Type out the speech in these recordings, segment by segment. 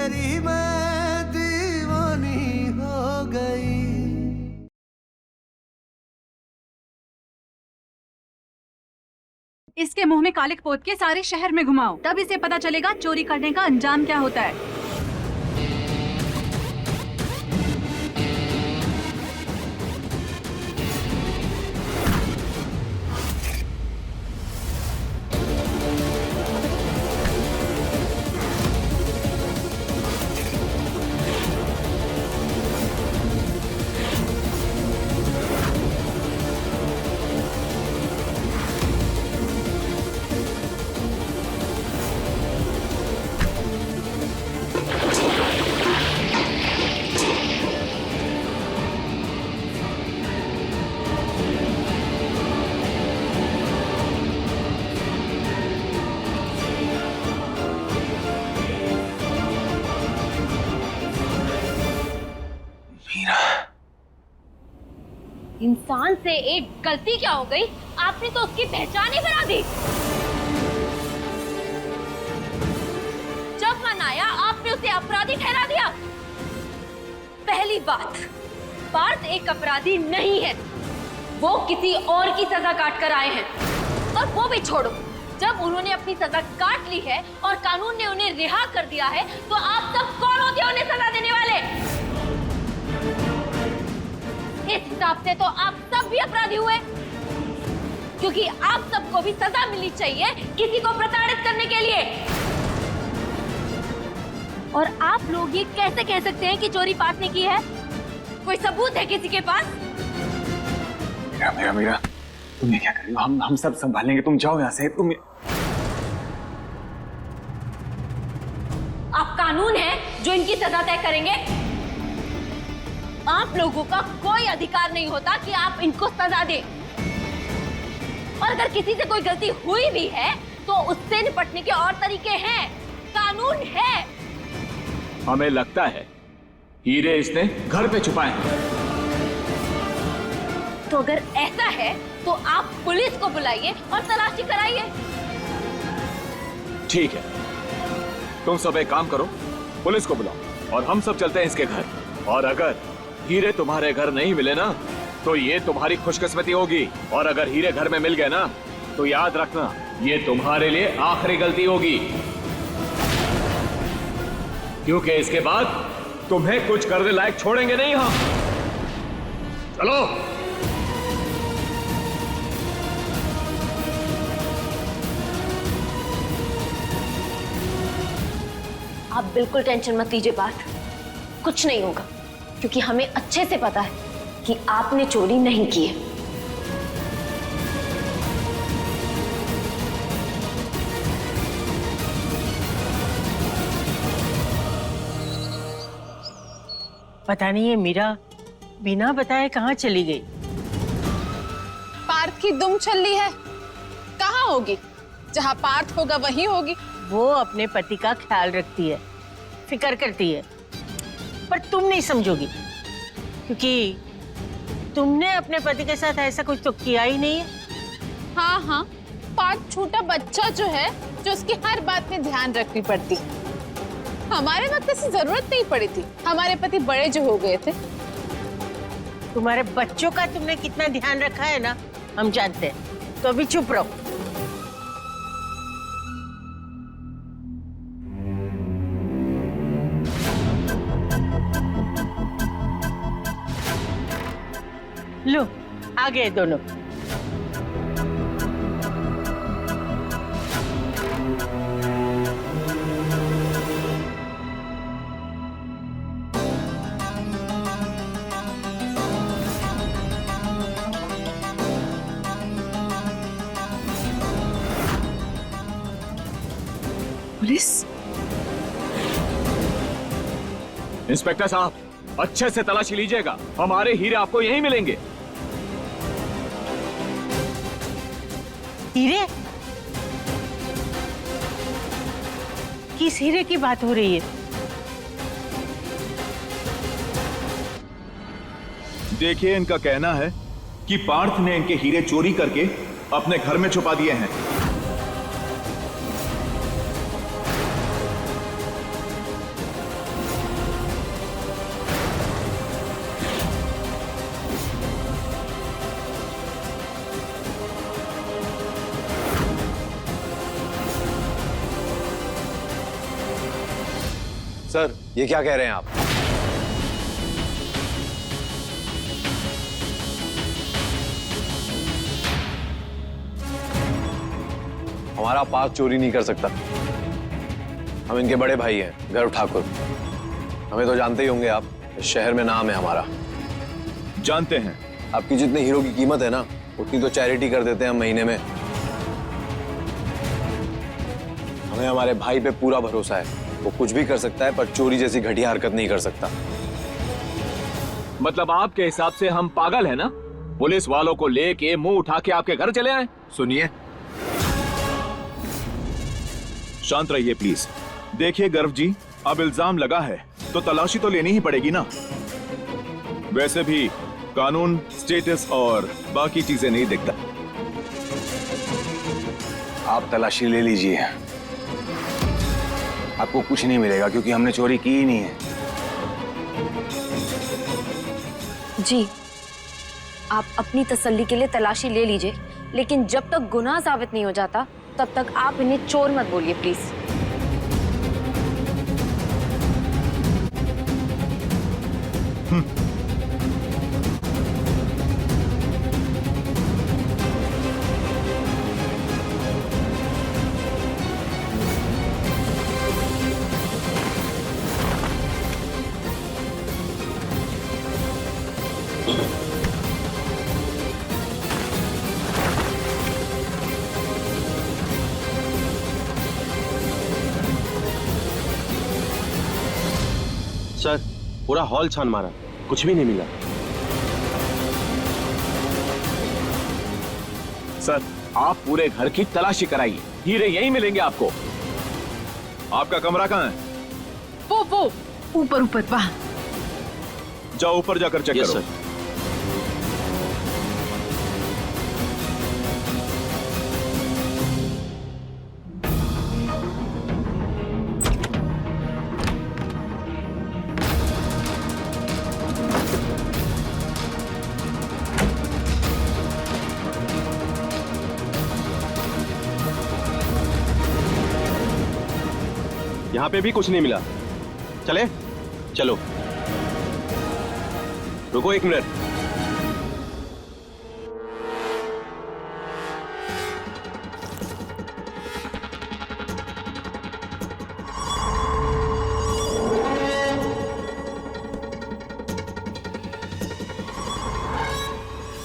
तेरी मैं दीवानी हो गई। इसके मुंह में कालिक पोत के सारे शहर में घुमाओ, तब इसे पता चलेगा चोरी करने का अंजाम क्या होता है। इंसान से एक गलती क्या हो गई, आपने तो उसकी पहचान ही बना दी। जब मन आया आपने उसे अपराधी ठहरा दिया। पहली बात, पार्थ एक अपराधी नहीं है, वो किसी और की सजा काट कर आए हैं। और वो भी छोड़ो, जब उन्होंने अपनी सजा काट ली है और कानून ने उन्हें रिहा कर दिया है, तो आप सब कौन होते हैं उन्हें सजा देने वाले? इस हिसाब से तो आप सब भी अपराधी हुए, क्योंकि आप सबको भी सजा मिलनी चाहिए किसी को प्रताड़ित करने के लिए। और आप लोग ये कैसे कह सकते हैं कि चोरी पार्थ ने की है? कोई सबूत है किसी के पास? मीरा, तुम ये क्या कर रही हो? हम सब संभालेंगे, तुम जाओ यहाँ से। तुम आप कानून है जो इनकी सजा तय करेंगे। आप लोगों का कोई अधिकार नहीं होता कि आप इनको सजा दें। और अगर किसी से कोई गलती हुई भी है तो उससे निपटने के और तरीके हैं, कानून है। हमें लगता है हीरे इसने घर पे छुपाए हैं। तो अगर ऐसा है तो आप पुलिस को बुलाइए और तलाशी कराइए। ठीक है, तुम सब एक काम करो, पुलिस को बुलाओ और हम सब चलते हैं इसके घर। और अगर हीरे तुम्हारे घर नहीं मिले ना, तो ये तुम्हारी खुशकिस्मती होगी। और अगर हीरे घर में मिल गए ना, तो याद रखना ये तुम्हारे लिए आखिरी गलती होगी, क्योंकि इसके बाद तुम्हें कुछ करने लायक छोड़ेंगे नहीं हम। चलो। आप बिल्कुल टेंशन मत लीजिए, बात कुछ नहीं होगा, क्योंकि हमें अच्छे से पता है कि आपने चोरी नहीं की है। पता नहीं है मीरा बिना बताए कहाँ चली गई। पार्थ की दुम छल्ली है, कहाँ होगी? जहाँ पार्थ होगा वहीं होगी। वो अपने पति का ख्याल रखती है, फिक्र करती है, पर तुम नहीं समझोगी, क्योंकि तुमने अपने पति के साथ ऐसा कुछ तो किया ही नहीं है। हाँ, पार्थ छोटा बच्चा जो है, जो उसकी हर बात में ध्यान रखनी पड़ती। हमारे वक्त ऐसी जरूरत नहीं पड़ी थी, हमारे पति बड़े जो हो गए थे। तुम्हारे बच्चों का तुमने कितना ध्यान रखा है ना, हम जानते हैं, तो अभी चुप रहो। लो, आ गए दोनों। पुलिस? इंस्पेक्टर साहब, अच्छे से तलाशी लीजिएगा, हमारे हीरे आपको यहीं मिलेंगे। हीरे? किस हीरे की बात हो रही है? देखिए, इनका कहना है कि पार्थ ने इनके हीरे चोरी करके अपने घर में छुपा दिए हैं। सर, ये क्या कह रहे हैं आप? हमारा पास चोरी नहीं कर सकता। हम इनके बड़े भाई हैं, गर्व ठाकुर। हमें तो जानते ही होंगे आप, इस शहर में नाम है हमारा। जानते हैं। आपकी जितनी हीरो की कीमत है ना, उतनी तो चैरिटी कर देते हैं हम महीने में। हमें हमारे भाई पे पूरा भरोसा है। वो कुछ भी कर सकता है, पर चोरी जैसी घटिया हरकत नहीं कर सकता। मतलब आपके हिसाब से हम पागल हैं ना? पुलिस वालों को लेके मुंह उठा के आपके घर चले आए? सुनिए, शांत रहिए प्लीज। देखिए गर्व जी, अब इल्जाम लगा है तो तलाशी तो लेनी ही पड़ेगी ना। वैसे भी कानून स्टेटस और बाकी चीजें नहीं देखता। आप तलाशी ले लीजिए, आपको कुछ नहीं मिलेगा क्योंकि हमने चोरी की ही नहीं है। जी, आप अपनी तसल्ली के लिए तलाशी ले लीजिए, लेकिन जब तक गुनाह साबित नहीं हो जाता तब तक आप इन्हें चोर मत बोलिए प्लीज। सर, पूरा हॉल छान मारा, कुछ भी नहीं मिला। सर, आप पूरे घर की तलाशी कराइए, हीरे यहीं मिलेंगे आपको। आपका कमरा कहाँ है? वो ऊपर वहाँ। जाओ ऊपर जाकर चेक यस करो। सर। यहाँ पे भी कुछ नहीं मिला। चले? चलो। रुको 1 मिनट।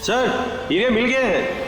सर, हीरे मिल गए हैं।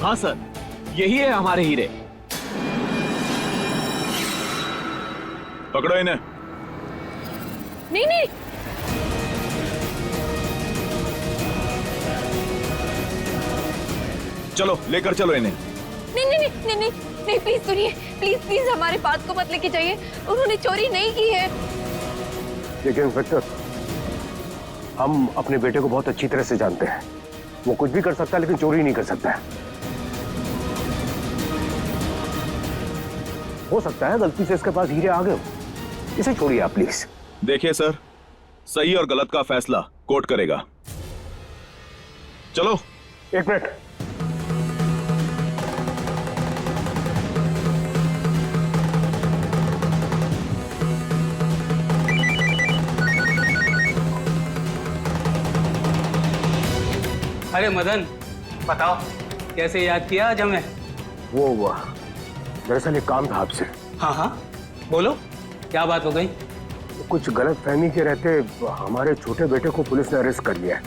हाँ सर, यही है हमारे हीरे। पकड़ो इन्हें। नहीं नहीं, चलो लेकर चलो इन्हें। नहीं नहीं नहीं नहीं नहीं नहीं, प्लीज सुनिए, प्लीज प्लीज हमारे बात को मत लेके जाइए। उन्होंने चोरी नहीं की है। देखिए इंस्पेक्टर, हम अपने बेटे को बहुत अच्छी तरह से जानते हैं। वो कुछ भी कर सकता है लेकिन चोरी नहीं कर सकता है। हो सकता है गलती से इसके पास हीरे आ गए हो। इसे छोड़िए आप प्लीज। देखिए सर, सही और गलत का फैसला कोर्ट करेगा। चलो। 1 मिनट। अरे मदन, बताओ कैसे याद किया आज हमें? वो दरअसल एक काम था आपसे। हाँ हाँ, बोलो क्या बात हो गई? कुछ गलत फहमी के रहते हमारे छोटे बेटे को पुलिस ने अरेस्ट कर लिया है।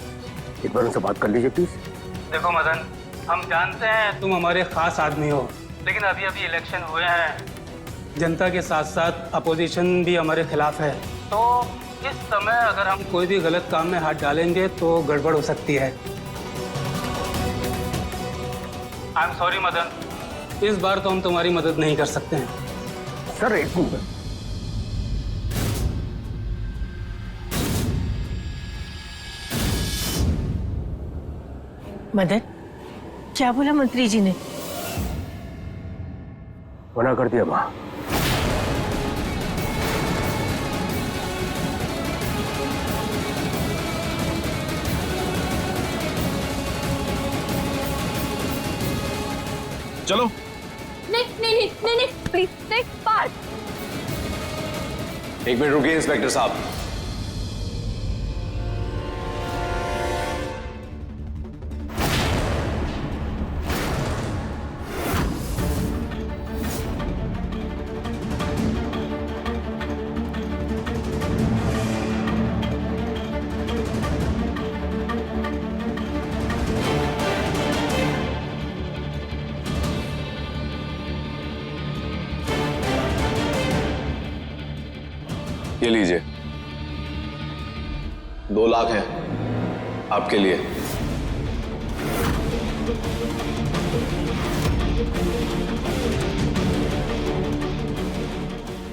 एक बार उनसे बात कर लीजिए प्लीज। देखो मदन, हम जानते हैं तुम हमारे खास आदमी हो, लेकिन अभी अभी इलेक्शन हुए हैं, जनता के साथ साथ अपोजिशन भी हमारे खिलाफ है, तो इस समय अगर हम कोई भी गलत काम में हाथ डालेंगे तो गड़बड़ हो सकती है। आई एम सॉरी मदन, इस बार तो हम तुम्हारी मदद नहीं कर सकते हैं। सर एक मिनट। मदन, क्या बोला मंत्री जी ने? मना कर दिया माँ। चलो। नहीं नहीं नहीं नहीं नहीं, प्लीज नहीं, पार्थ। एक मिनट रुकिए इंस्पेक्टर साहब। ये लीजिए, 2 लाख हैं आपके लिए।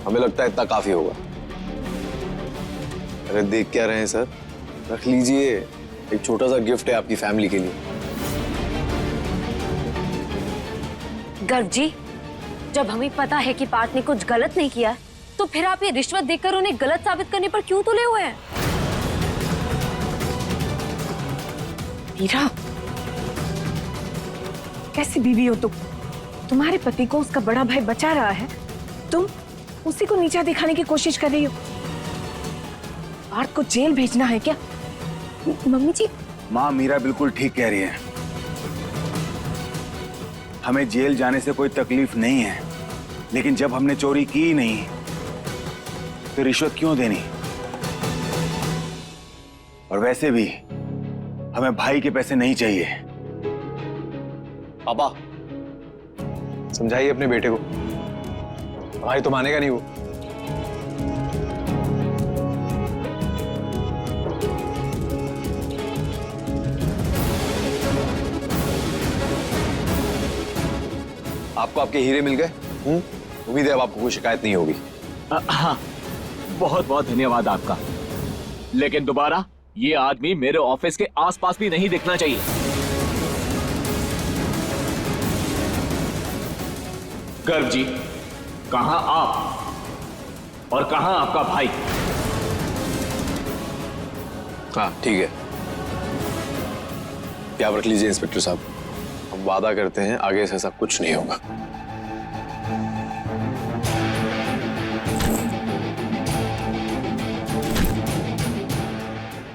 हमें लगता है इतना काफी होगा। अरे देख क्या रहे हैं सर, रख लीजिए, एक छोटा सा गिफ्ट है आपकी फैमिली के लिए। गर्व जी, जब हमें पता है कि पार्थ ने कुछ गलत नहीं किया, तो फिर आप ये रिश्वत देकर उन्हें गलत साबित करने पर क्यों तुले हुए हैं? मीरा, कैसी बीवी हो तुम? तुम्हारे पति को उसका बड़ा भाई बचा रहा है, तुम उसी को नीचा दिखाने की कोशिश कर रही हो। पार्थ को जेल भेजना है क्या? मम्मी जी। माँ, मीरा बिल्कुल ठीक कह रही है। हमें जेल जाने से कोई तकलीफ नहीं है, लेकिन जब हमने चोरी की ही नहीं तो रिश्वत क्यों देनी? और वैसे भी हमें भाई के पैसे नहीं चाहिए। पापा, समझाइए अपने बेटे को, भाई तो मानेगा नहीं वो। आपको आपके हीरे मिल गए? उम्मीद है अब आपको कोई शिकायत नहीं होगी। हाँ, बहुत बहुत धन्यवाद आपका, लेकिन दोबारा ये आदमी मेरे ऑफिस के आसपास भी नहीं दिखना चाहिए। गर्व जी, कहां आप और कहां आपका भाई? हाँ ठीक है, क्या आप रख लीजिए इंस्पेक्टर साहब, हम वादा करते हैं आगे से ऐसा कुछ नहीं होगा।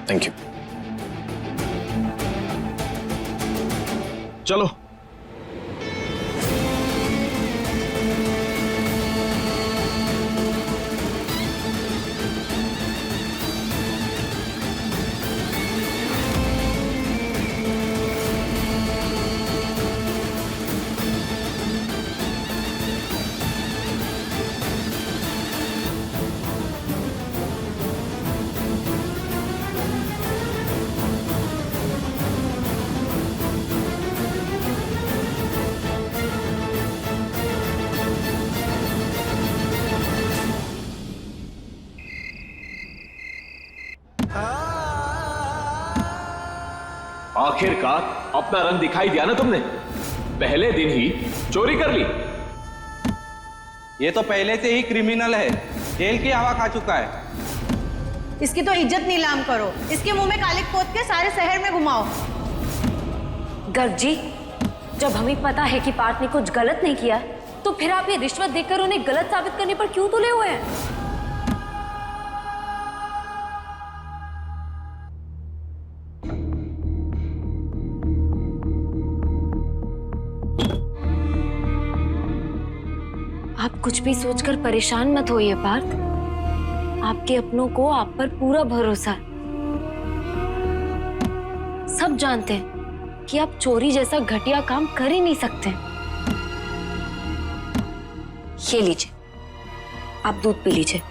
Thank you. चलो। आखिरकार अपना रंग दिखाई दिया ना तुमने। पहले दिन ही चोरी कर ली। ये तो पहले से ही क्रिमिनल है, जेल की हवा खा चुका है। इसकी तो इज्जत नीलाम करो, इसके मुंह में कालिक पोत के सारे शहर में घुमाओ। गर्व जी, जब हमें पता है कि पार्थ ने कुछ गलत नहीं किया, तो फिर आप ये रिश्वत देकर उन्हें गलत साबित करने पर क्यों तुले हुए हैं? कुछ भी सोचकर परेशान मत होइए पार्थ। आपके अपनों को आप पर पूरा भरोसा है। सब जानते हैं कि आप चोरी जैसा घटिया काम कर ही नहीं सकते। ये लीजिए, आप दूध पी लीजिए।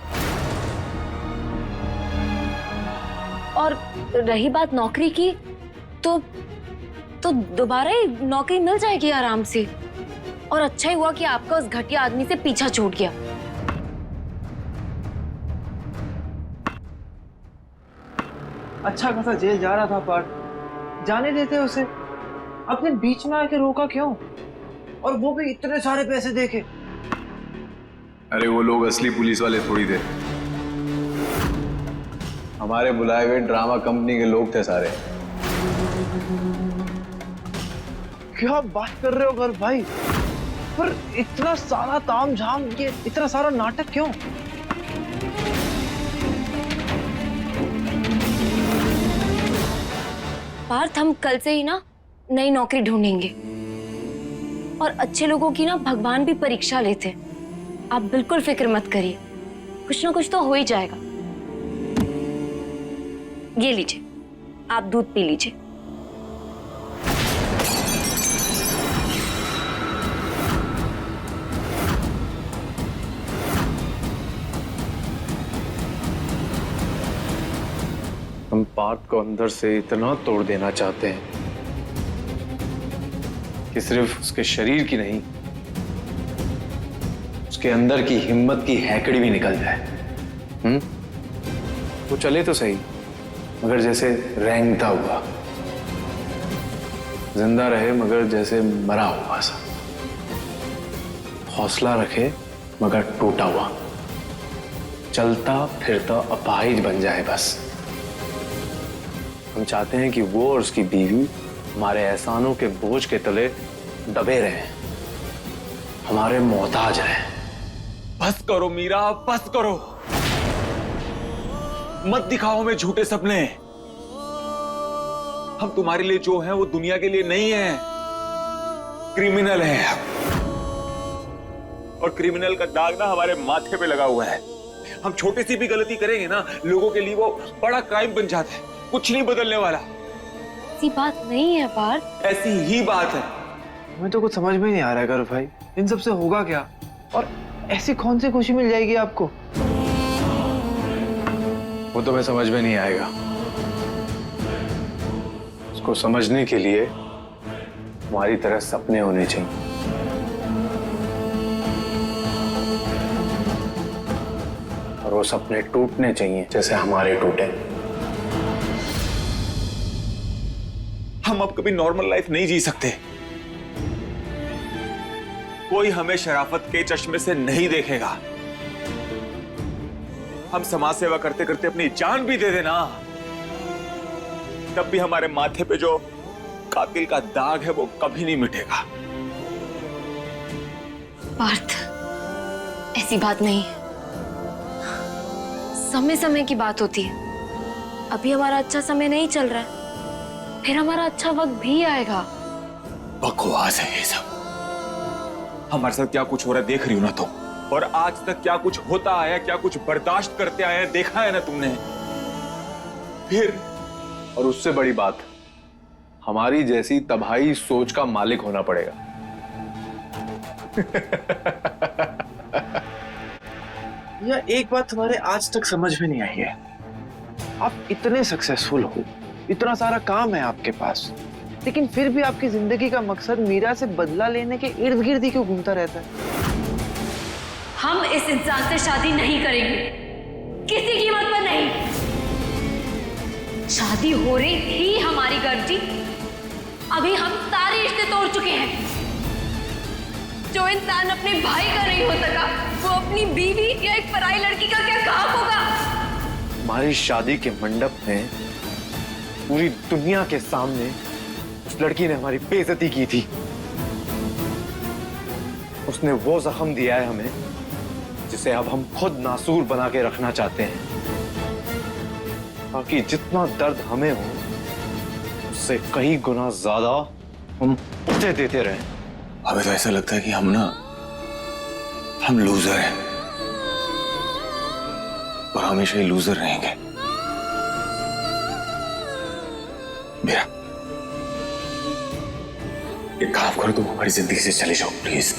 और रही बात नौकरी की, तो दोबारा ही नौकरी मिल जाएगी आराम से। और अच्छा ही हुआ कि आपका उस घटिया आदमी से पीछा छूट गया। अच्छा खासा जेल जा रहा था पार्थ, जाने देते उसे। अपने बीच में आके रोका क्यों? और वो भी इतने सारे पैसे देके। अरे वो लोग असली पुलिस वाले थोड़ी थे, हमारे बुलाए हुए ड्रामा कंपनी के लोग थे सारे। क्या बात कर रहे हो गर्व भाई? पर इतना सारा तामझाम, ये इतना सारा नाटक क्यों? पार्थ, हम कल से ही ना नई नौकरी ढूंढेंगे। और अच्छे लोगों की ना भगवान भी परीक्षा लेते हैं। आप बिल्कुल फिक्र मत करिए, कुछ ना कुछ तो हो ही जाएगा। ये लीजिए, आप दूध पी लीजिए। हम पार्थ को अंदर से इतना तोड़ देना चाहते हैं कि सिर्फ उसके शरीर की नहीं, उसके अंदर की हिम्मत की हैकड़ी भी निकल जाए। वो चले तो सही, मगर जैसे रेंगता हुआ, जिंदा रहे मगर जैसे मरा हुआ सा, हौसला रखे मगर टूटा हुआ, चलता फिरता अपाहिज बन जाए बस। हम चाहते हैं कि वो और उसकी बीवी हमारे एहसानों के बोझ के तले दबे रहें, हमारे मोहताज रहें। बस करो मीरा, बस करो। मत दिखाओ हमें झूठे सपने। हम तुम्हारे लिए जो हैं वो दुनिया के लिए नहीं हैं। क्रिमिनल हैं। और क्रिमिनल का दाग ना हमारे माथे पे लगा हुआ है। हम छोटी सी भी गलती करेंगे ना, लोगों के लिए वो बड़ा क्राइम बन जाता है। कुछ नहीं बदलने वाला। ऐसी बात नहीं है पार्थ। ऐसी ही बात है। हमें तो कुछ समझ में नहीं आ रहा है गर्व भाई, इन सब से होगा क्या? और ऐसी कौन सी खुशी मिल जाएगी आपको? वो तुम्हें समझ में नहीं आएगा। उसको समझने के लिए हमारी तरह सपने होने चाहिए। और वो सपने टूटने चाहिए जैसे हमारे टूटे। हम अब कभी नॉर्मल लाइफ नहीं जी सकते। कोई हमें शराफत के चश्मे से नहीं देखेगा। हम समाज सेवा करते करते अपनी जान भी दे देना, तब भी हमारे माथे पे जो कातिल का दाग है वो कभी नहीं मिटेगा। पार्थ, ऐसी बात नहीं, समय समय की बात होती है। अभी हमारा अच्छा समय नहीं चल रहा है, फिर हमारा अच्छा वक्त भी आएगा। बकवास है ये सब। हमारे साथ क्या कुछ हो रहा है देख रही हो ना तुम, और आज तक क्या कुछ होता आया, क्या कुछ बर्दाश्त करते आए हैं, देखा है ना तुमने। फिर और उससे बड़ी बात, हमारी जैसी तबाही सोच का मालिक होना पड़ेगा। यह एक बात हमारे आज तक समझ में नहीं आई है। आप इतने सक्सेसफुल हो, इतना सारा काम है आपके पास, लेकिन फिर भी आपकी जिंदगी का मकसद मीरा से बदला लेने के इर्द गिर्द ही क्यों घूमता रहता है? हम इस इंसान से शादी नहीं करेंगे, किसी कीमत पर नहीं। शादी हो रही थी हमारी गर्जी, अभी हम सारे रिश्ते तोड़ चुके हैं। जो इंसान अपने भाई का नहीं हो सका, वो अपनी बीवी या एक पराई लड़की का क्या काम होगा? हमारी शादी के मंडप में पूरी दुनिया के सामने उस लड़की ने हमारी बेइज्जती की थी। उसने वो जख्म दिया है हमें जिसे अब हम खुद नासूर बना के रखना चाहते हैं, ताकि जितना दर्द हमें हो उससे कई गुना ज्यादा हम उसे देते रहें। हमें तो ऐसा लगता है कि हम ना हम लूजर हैं और हमेशा ही लूजर रहेंगे। मेरा एक काम करो, तुम हमारी जिंदगी से चले जाओ प्लीज।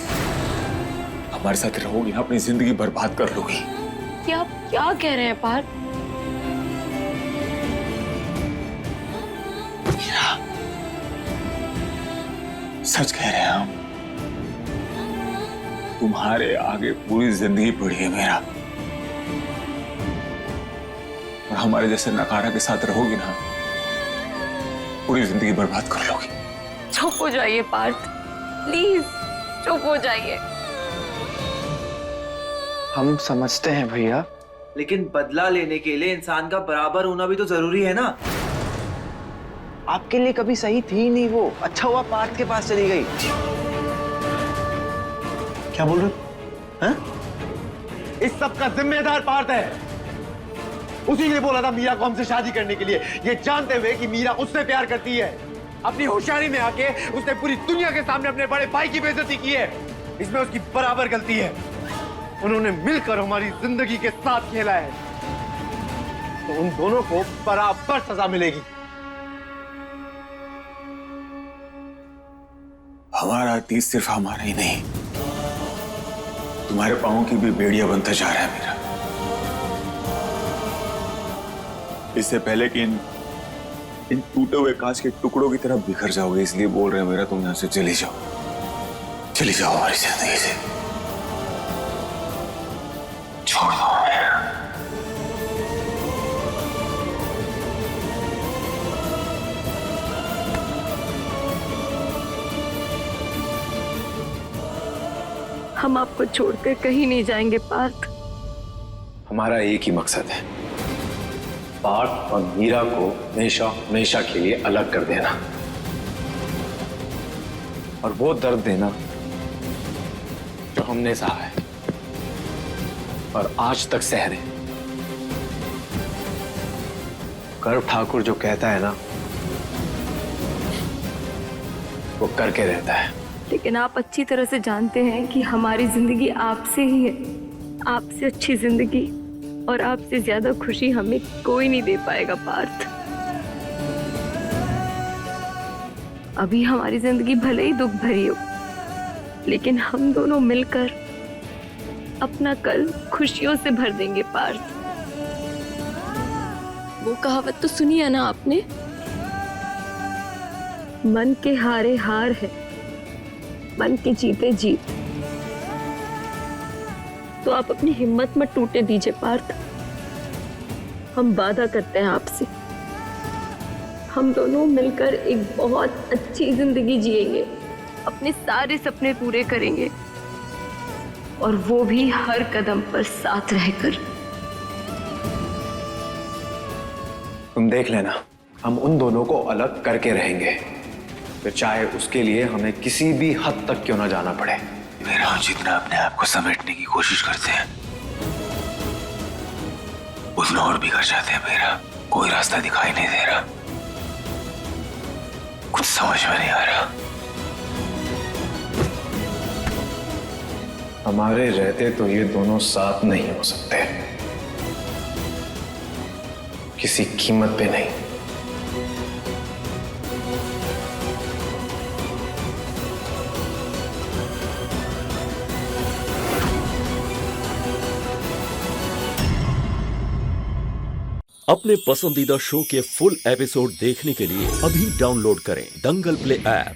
हमारे साथ रहोगी ना, अपनी जिंदगी बर्बाद कर लोगी। क्या आप क्या कह रहे हैं पार्थ? सच कह रहे हैं हम। तुम्हारे आगे पूरी जिंदगी पड़ी है मेरा, और हमारे जैसे नकारा के साथ रहोगी ना, पूरी जिंदगी बर्बाद कर लोगी। चुप हो जाइए पार्थ, प्लीज चुप हो जाइए। हम समझते हैं भैया, लेकिन बदला लेने के लिए इंसान का बराबर होना भी तो जरूरी है ना। आपके लिए कभी सही थी नहीं वो, अच्छा हुआ पार्थ के पास चली गई। क्या बोल रहे हैं? इस सब का जिम्मेदार पार्थ है। उसी ने बोला था मीरा को हमसे शादी करने के लिए, ये जानते हुए कि मीरा उससे प्यार करती है। अपनी होशियारी में आके उसने पूरी दुनिया के सामने अपने बड़े भाई की बेइज्जती की है। इसमें उसकी बराबर गलती है। उन्होंने मिलकर हमारी जिंदगी के साथ खेला है, तो उन दोनों को बराबर सजा मिलेगी। हमारा अतीत सिर्फ हमारा ही नहीं, तुम्हारे पांवों की भी बेड़िया बनता जा रहा है मेरा। इससे पहले कि इन टूटे हुए कांच के टुकड़ों की तरफ बिखर जाओगे, इसलिए बोल रहे हैं मेरा, तुम यहां से चली जाओ, चली जाओ हमारी जिंदगी से, छोड़ दो मेरा। हम आपको छोड़कर कहीं नहीं जाएंगे पार्थ। हमारा एक ही मकसद है, पार्थ और मीरा को हमेशा हमेशा के लिए अलग कर देना, और वो दर्द देना जो हमने सहा है और आज तक सह रहे। गर्व ठाकुर जो कहता है ना, वो करके रहता है। लेकिन आप अच्छी तरह से जानते हैं कि हमारी जिंदगी आपसे ही है, आपसे अच्छी जिंदगी और आपसे ज्यादा खुशी हमें कोई नहीं दे पाएगा पार्थ। अभी हमारी जिंदगी भले ही दुख भरी हो, लेकिन हम दोनों मिलकर अपना कल खुशियों से भर देंगे पार्थ। वो कहावत तो सुनी है ना आपने, मन के हारे हार है, मन के जीते जीत। तो आप अपनी हिम्मत मत टूटने दीजिए पार्थ। हम वादा करते हैं आपसे, हम दोनों मिलकर एक बहुत अच्छी जिंदगी जिएंगे, अपने सारे सपने पूरे करेंगे, और वो भी हर कदम पर साथ रहकर। तुम देख लेना, हम उन दोनों को अलग करके रहेंगे, फिर चाहे उसके लिए हमें किसी भी हद तक क्यों ना जाना पड़े। मेरा जितना अपने आप को समेटने की कोशिश करते हैं, उतना और बिगड़ जाते हैं मेरा। कोई रास्ता दिखाई नहीं दे रहा, कुछ समझ में नहीं आ रहा। हमारे रहते तो ये दोनों साथ नहीं हो सकते, किसी कीमत पे नहीं। अपने पसंदीदा शो के फुल एपिसोड देखने के लिए अभी डाउनलोड करें दंगल प्ले ऐप।